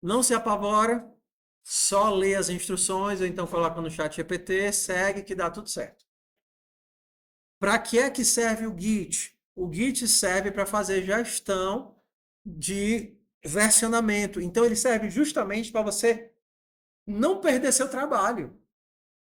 Não se apavora, só lê as instruções, ou então coloca no chat GPT, segue que dá tudo certo. Para que é que serve o Git? O Git serve para fazer gestão de versionamento. Então ele serve justamente para você não perder seu trabalho.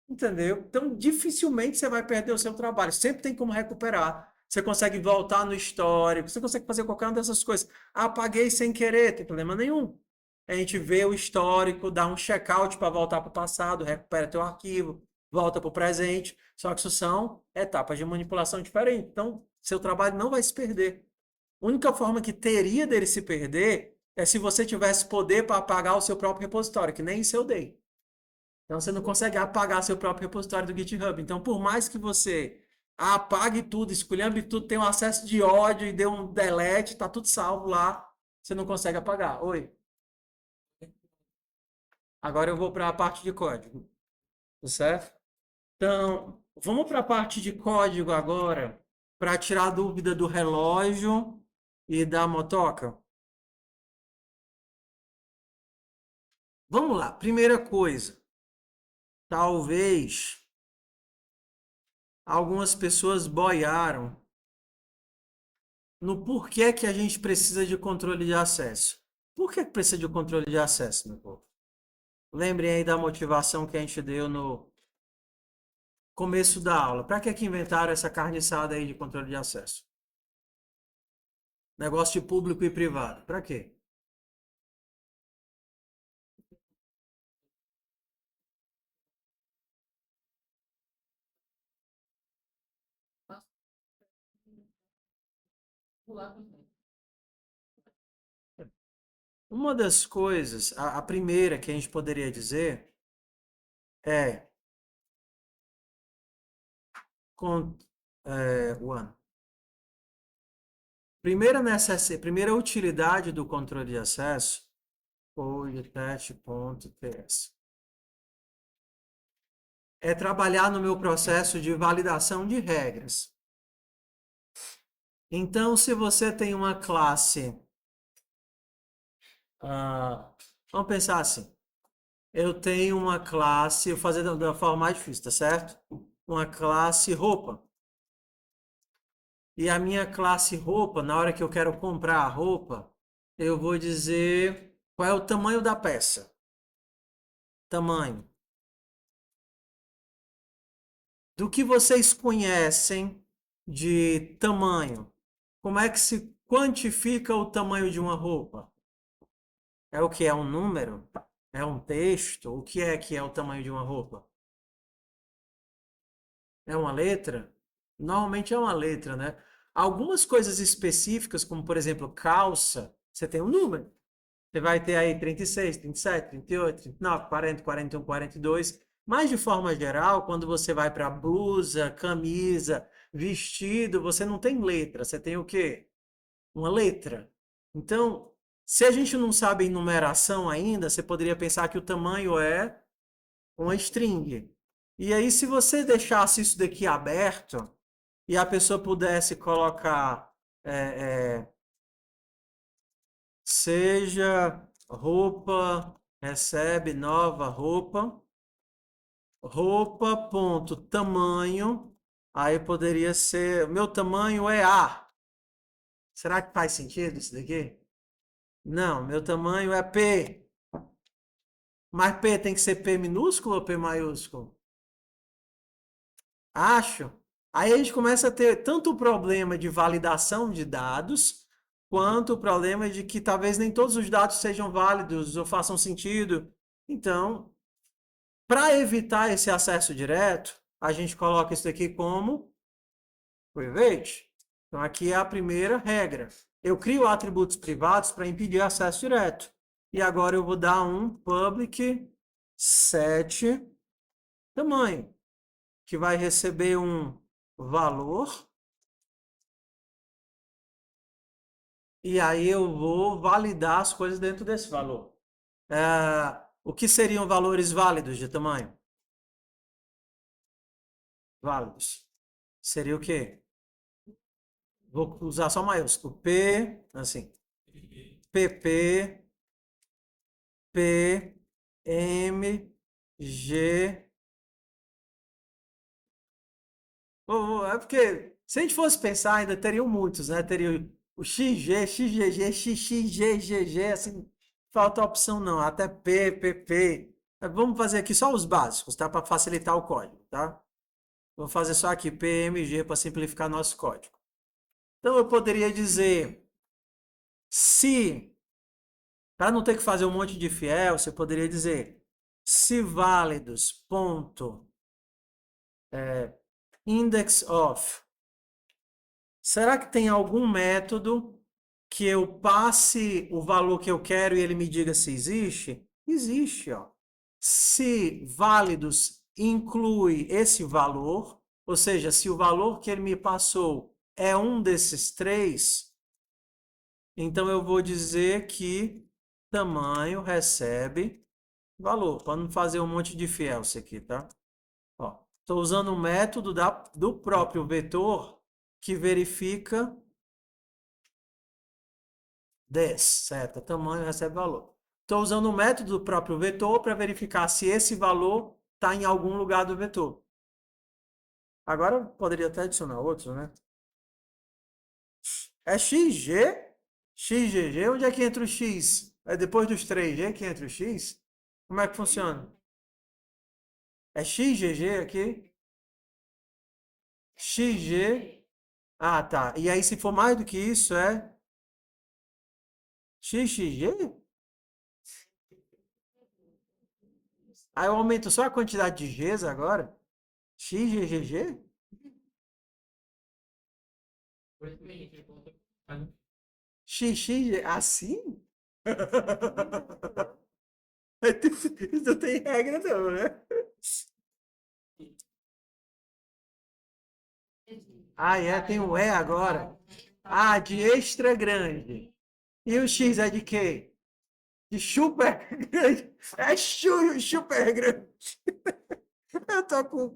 Entendeu? Então dificilmente você vai perder o seu trabalho. Sempre tem como recuperar. Você consegue voltar no histórico, você consegue fazer qualquer uma dessas coisas. Ah, apaguei sem querer, não tem problema nenhum. A gente vê o histórico, dá um check-out para voltar para o passado, recupera teu arquivo, volta para o presente. Só que isso são etapas de manipulação diferentes. Então, seu trabalho não vai se perder. A única forma que teria dele se perder é se você tivesse poder para apagar o seu próprio repositório, que nem isso eu dei. Então você não consegue apagar seu próprio repositório do GitHub. Então, por mais que você apague tudo, esculhambe tudo, tenha um acesso de ódio e dê um delete, tá tudo salvo lá, você não consegue apagar. Oi. Agora eu vou para a parte de código, tá certo? Então, vamos para a parte de código agora, para tirar a dúvida do relógio e da motoca. Vamos lá. Primeira coisa, talvez algumas pessoas boiaram no porquê que a gente precisa de controle de acesso. Por que precisa de controle de acesso, meu povo? Lembrem aí da motivação que a gente deu no começo da aula. Para que inventaram essa carniçada aí de controle de acesso? Negócio de público e privado. Para quê? Uma das coisas, a primeira que a gente poderia dizer é, com, One, primeira utilidade do controle de acesso, code.test.ts, é trabalhar no meu processo de validação de regras. Então, se você tem uma classe, vamos pensar assim, eu tenho uma classe, vou fazer da forma mais difícil, tá certo? Uma classe roupa. E a minha classe roupa, na hora que eu quero comprar a roupa, eu vou dizer qual é o tamanho da peça. Tamanho. Do que vocês conhecem de tamanho? Como é que se quantifica o tamanho de uma roupa? É o que? É um número? É um texto? O que é o tamanho de uma roupa? É uma letra? Normalmente é uma letra, né? Algumas coisas específicas, como por exemplo calça, você tem um número. Você vai ter aí 36, 37, 38, 39, 40, 41, 42. Mas de forma geral, quando você vai para blusa, camisa, vestido, você não tem letra. Você tem o quê? Uma letra. Então, se a gente não sabe numeração ainda, você poderia pensar que o tamanho é uma string. E aí, se você deixasse isso daqui aberto e a pessoa pudesse colocar seja roupa, recebe nova roupa, roupa, ponto, tamanho, aí poderia ser, meu tamanho é A. Será que faz sentido isso daqui? Não, meu tamanho é P. Mas P tem que ser P minúsculo ou P maiúsculo? Acho. Aí a gente começa a ter tanto o problema de validação de dados, quanto o problema de que talvez nem todos os dados sejam válidos ou façam sentido. Então, para evitar esse acesso direto, a gente coloca isso aqui como private. Então, aqui é a primeira regra. Eu crio atributos privados para impedir acesso direto. E agora eu vou dar um public set tamanho, que vai receber um valor. E aí eu vou validar as coisas dentro desse valor. O que seriam valores válidos de tamanho? Válidos. Seria o quê? Vou usar só maiúsculo. P, assim. PP P, M, G. É porque, se a gente fosse pensar, ainda teriam muitos, né? Teria o XG, XGG, XXGGG, assim, falta opção não, até P, PP. Vamos fazer aqui só os básicos, tá? Para facilitar o código, tá? Vou fazer só aqui PMG para simplificar nosso código. Então eu poderia dizer, se, para não ter que fazer um monte de fiel, você poderia dizer, se válidos, ponto, index of. Será que tem algum método que eu passe o valor que eu quero e ele me diga se existe? Existe, ó. Se válidos inclui esse valor, ou seja, se o valor que ele me passou é um desses três, então eu vou dizer que tamanho recebe valor, para não fazer um monte de fiel isso aqui, tá? Ó, estou usando o método do próprio vetor que verifica 10, certo? Tamanho recebe valor. Estou usando o método do próprio vetor para verificar se esse valor está em algum lugar do vetor. Agora eu poderia até adicionar outro, né? É XG? XGG? Onde é que entra o X? É depois dos 3G que entra o X? Como é que funciona? É XGG aqui? XG? Ah, tá. E aí, se for mais do que isso, é XXG? Aí eu aumento só a quantidade de Gs agora? XGGG? XX assim? Isso não tem regra não, né? Ah, é, tem o E agora. Ah, de extra grande. E o X é de quê? De super grande. É super grande. Eu tô com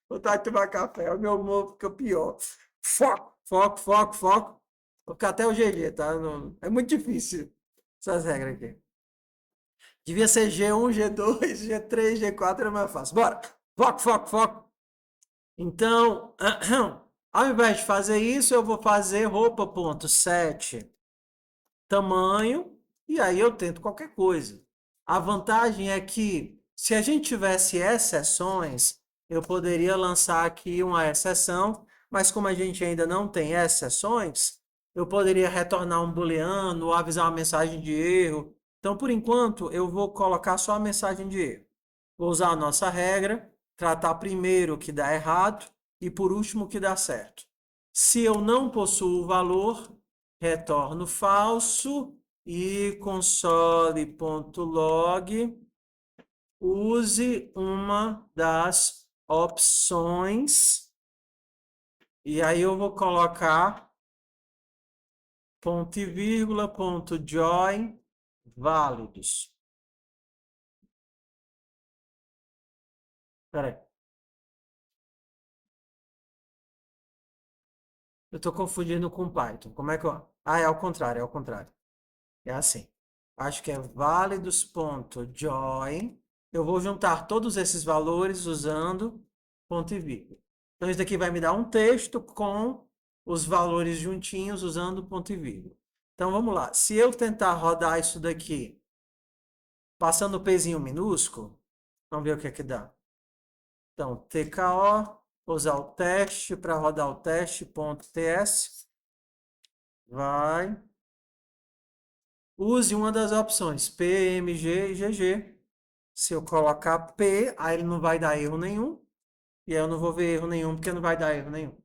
vontade de tomar café. O meu humor fica pior. Foco, foco, foco, foco. Vou ficar até o GG, tá? É muito difícil essas regras aqui. Devia ser G1, G2, G3, G4 era mais fácil. Bora! Foco, foco, foco. Então, ao invés de fazer isso, eu vou fazer roupa.set tamanho e aí eu tento qualquer coisa. A vantagem é que se a gente tivesse exceções, eu poderia lançar aqui uma exceção, mas como a gente ainda não tem exceções, eu poderia retornar um booleano ou avisar uma mensagem de erro. Então, por enquanto, eu vou colocar só a mensagem de erro. Vou usar a nossa regra, tratar primeiro o que dá errado e por último o que dá certo. Se eu não possuo o valor, retorno falso e console.log use uma das opções e aí eu vou colocar ponto e vírgula, ponto join válidos. Espera aí. Eu estou confundindo com Python. Como é que eu... Ah, é ao contrário, é ao contrário. É assim. Acho que é válidos.join. Eu vou juntar todos esses valores usando ponto e vírgula. Então, isso daqui vai me dar um texto com os valores juntinhos usando ponto e vírgula. Então, vamos lá. Se eu tentar rodar isso daqui passando o pezinho minúsculo, vamos ver o que é que dá. Então, TKO, usar o teste para rodar o teste.ts. Vai. Use uma das opções P, M, G e GG. Se eu colocar P, aí ele não vai dar erro nenhum. E aí eu não vou ver erro nenhum, porque não vai dar erro nenhum.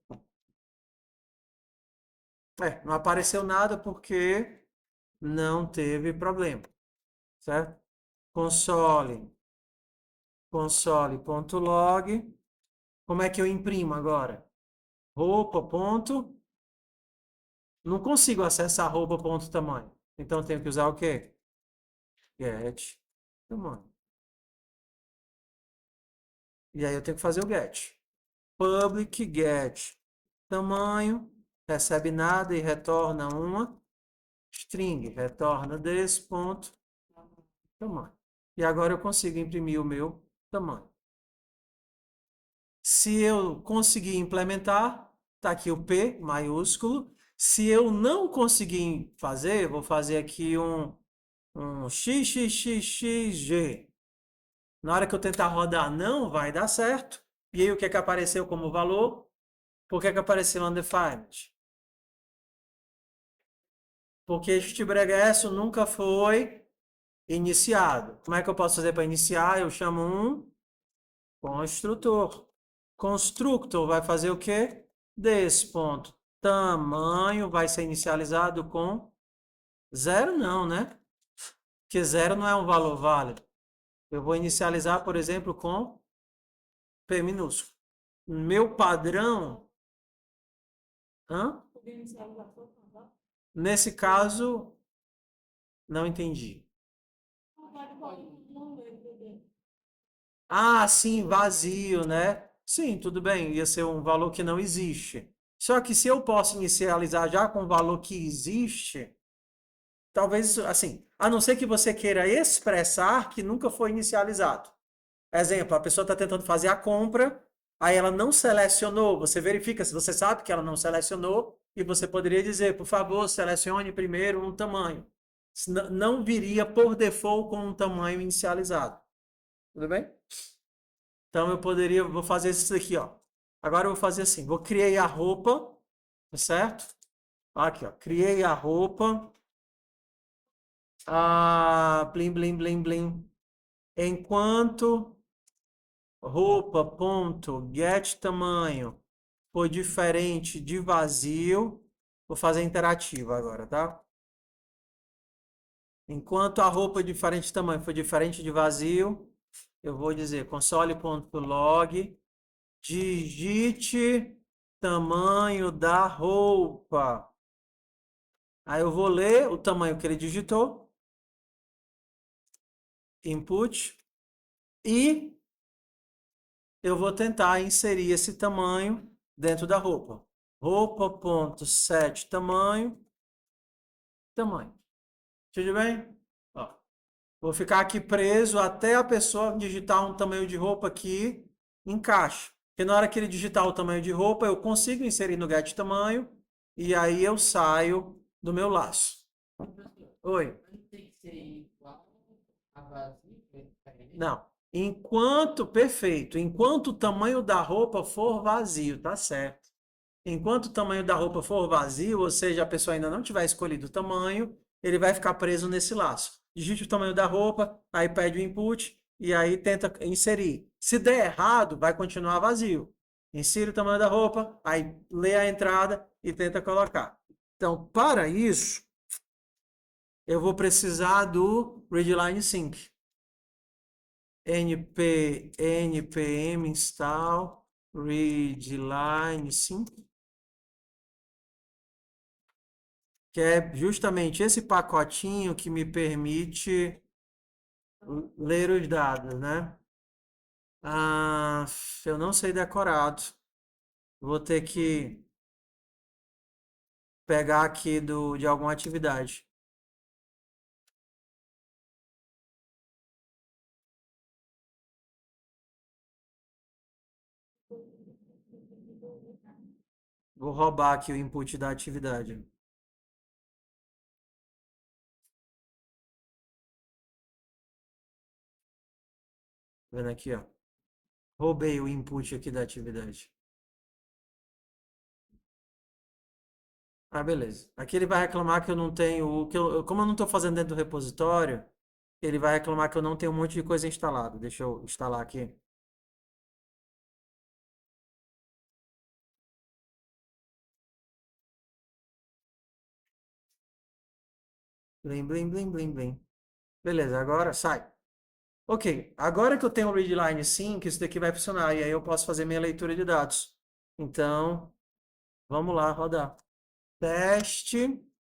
Não apareceu nada porque não teve problema, certo? Console, console.log. Como é que eu imprimo agora? Roupa, ponto. Não consigo acessar roupa, ponto, tamanho. Então eu tenho que usar o quê? Get, tamanho. E aí eu tenho que fazer o get. Public get tamanho, recebe nada e retorna uma string, retorna desse ponto. tamanho. E agora eu consigo imprimir o meu tamanho. Se eu conseguir implementar, está aqui o P maiúsculo. Se eu não conseguir fazer, vou fazer aqui um XXXXG. Na hora que eu tentar rodar, não vai dar certo. E aí, o que é que apareceu como valor? Por que é que apareceu undefined? Porque este breguesso nunca foi iniciado. Como é que eu posso fazer para iniciar? Eu chamo um construtor. Constructor vai fazer o quê? Desse ponto. Tamanho vai ser inicializado com zero, não, né? Porque zero não é um valor válido. Eu vou inicializar, por exemplo, com P minúsculo. Meu padrão. Hã? Nesse caso, não entendi. Ah, sim, vazio, né? Sim, tudo bem, ia ser um valor que não existe. Só que se eu posso inicializar já com o valor que existe, talvez, assim, a não ser que você queira expressar que nunca foi inicializado. Exemplo, a pessoa está tentando fazer a compra, aí ela não selecionou, você verifica se você sabe que ela não selecionou, e você poderia dizer, por favor, selecione primeiro um tamanho. Não viria por default com um tamanho inicializado. Tudo bem? Então eu poderia, vou fazer isso aqui, ó. Agora eu vou fazer assim, vou criar a roupa, tá certo? Aqui, ó, criei a roupa. Blim, blim, blim, blim. Enquanto roupa.get tamanho for diferente de vazio, vou fazer interativo agora, tá? Enquanto a roupa diferente de tamanho for diferente de vazio, eu vou dizer console.log digite tamanho da roupa. Aí eu vou ler o tamanho que ele digitou, input, e eu vou tentar inserir esse tamanho dentro da roupa. Roupa.set tamanho, tamanho. Tudo bem? Ó, vou ficar aqui preso até a pessoa digitar um tamanho de roupa aqui, encaixa. Porque na hora que ele digitar o tamanho de roupa, eu consigo inserir no get tamanho e aí eu saio do meu laço. Oi? Não. Perfeito. Enquanto o tamanho da roupa for vazio, tá certo. Enquanto o tamanho da roupa for vazio, ou seja, a pessoa ainda não tiver escolhido o tamanho, ele vai ficar preso nesse laço. Digite o tamanho da roupa, aí pede o input e aí tenta inserir. Se der errado, vai continuar vazio. Insira o tamanho da roupa, aí lê a entrada e tenta colocar. Então, para isso, eu vou precisar do readline sync. npm install readline sync, que é justamente esse pacotinho que me permite ler os dados, né? Eu não sei decorado. Vou ter que pegar aqui de alguma atividade. Vou roubar aqui o input da atividade. Vendo aqui, ó. Roubei o input aqui da atividade. Beleza. Aqui ele vai reclamar que eu não tenho, como eu não estou fazendo dentro do repositório, ele vai reclamar que eu não tenho um monte de coisa instalada. Deixa eu instalar aqui. Blim, blim, blim, blim, blim. Beleza, agora sai. Ok, agora que eu tenho o readline sync, isso daqui vai funcionar. E aí eu posso fazer minha leitura de dados. Então, vamos lá, rodar. Teste.ts.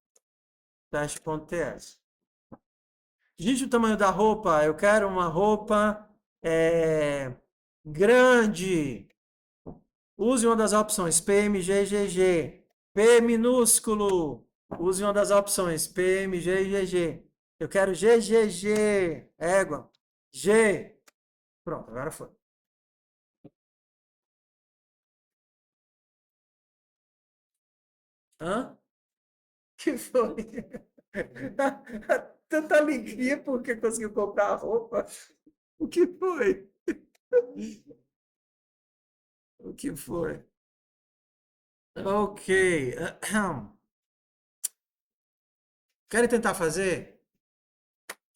Digite o tamanho da roupa. Eu quero uma roupa grande. Use uma das opções PMGGG. P minúsculo. Use uma das opções PMGGG. Eu quero G, G, G. Égua. G. Pronto, agora foi. Hã? Que foi? Tanta alegria porque conseguiu comprar a roupa. O que foi? O que foi? Ok. Querem tentar fazer?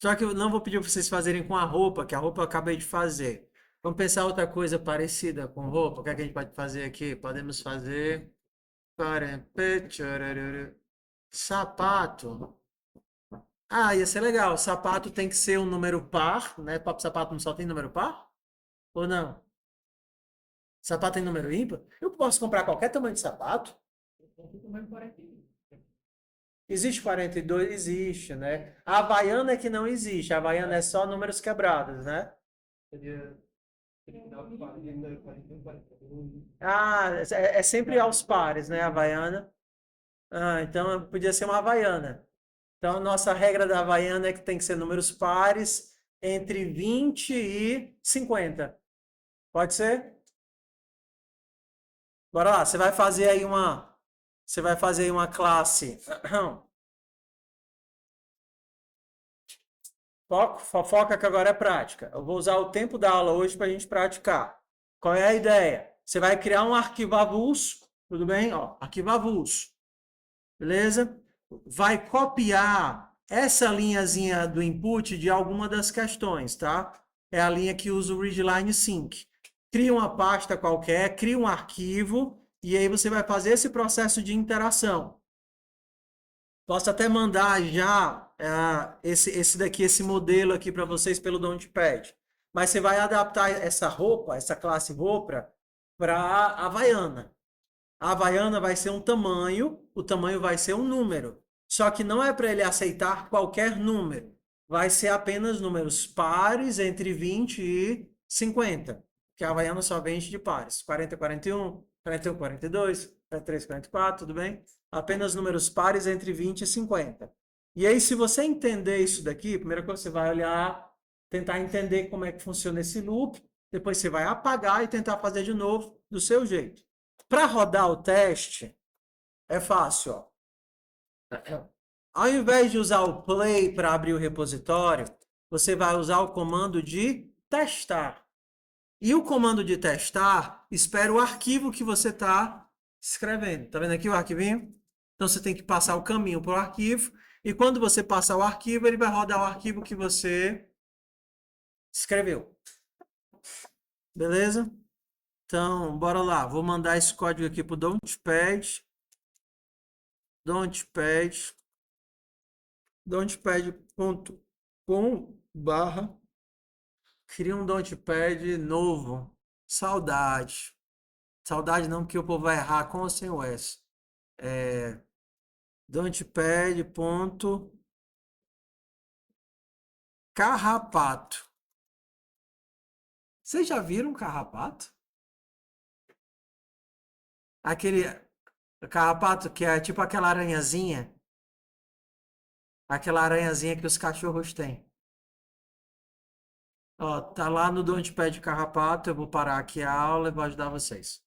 Só que eu não vou pedir para vocês fazerem com a roupa, que a roupa eu acabei de fazer. Vamos pensar outra coisa parecida com roupa. O que é que a gente pode fazer aqui? Podemos fazer. Sapato. Ah, ia ser legal. Sapato tem que ser um número par, né? Papo sapato não só tem número par? Ou não? Sapato tem número ímpar? Eu posso comprar qualquer tamanho de sapato? Existe 42? Existe, né? A Havaiana é que não existe. A Havaiana é só números quebrados, né? Ah, é sempre aos pares, né? A Havaiana. Ah, então podia ser uma Havaiana. Então, a nossa regra da Havaiana é que tem que ser números pares entre 20 e 50. Pode ser? Bora lá, você vai fazer aí uma classe. Fofoca que agora é prática. Eu vou usar o tempo da aula hoje para a gente praticar. Qual é a ideia? Você vai criar um arquivo avulso, tudo bem? Ó, arquivo avulso, beleza? Vai copiar essa linhazinha do input de alguma das questões, tá? É a linha que usa o readline sync. Cria uma pasta qualquer, cria um arquivo e aí você vai fazer esse processo de interação. Posso até mandar já esse daqui, esse modelo aqui para vocês pelo Notepad. Mas você vai adaptar essa roupa, essa classe roupa, para a Havaiana. A Havaiana vai ser um tamanho, o tamanho vai ser um número. Só que não é para ele aceitar qualquer número. Vai ser apenas números pares entre 20 e 50. Que a Havaiana só vende de pares. 40, 41, 41, 42, 43, 44, tudo bem? Apenas números pares entre 20 e 50. E aí, se você entender isso daqui, primeira coisa você vai olhar, tentar entender como é que funciona esse loop, depois você vai apagar e tentar fazer de novo do seu jeito. Para rodar o teste, é fácil. Ó. Ao invés de usar o play para abrir o repositório, você vai usar o comando de testar. E o comando de testar espera o arquivo que você está escrevendo. Está vendo aqui o arquivinho? Então você tem que passar o caminho para o arquivo. E quando você passar o arquivo, ele vai rodar o arquivo que você escreveu. Beleza? Então, bora lá. Vou mandar esse código aqui para o Notepad. Notepad.com/. Cria um Notepad novo. Saudade. Saudade não, porque o povo vai errar com ou sem o S. Notepad.carrapato. Vocês já viram um carrapato? Aquele carrapato que é tipo aquela aranhazinha. Aquela aranhazinha que os cachorros têm. Ó, tá lá no Notepad Carrapato. Eu vou parar aqui a aula e vou ajudar vocês.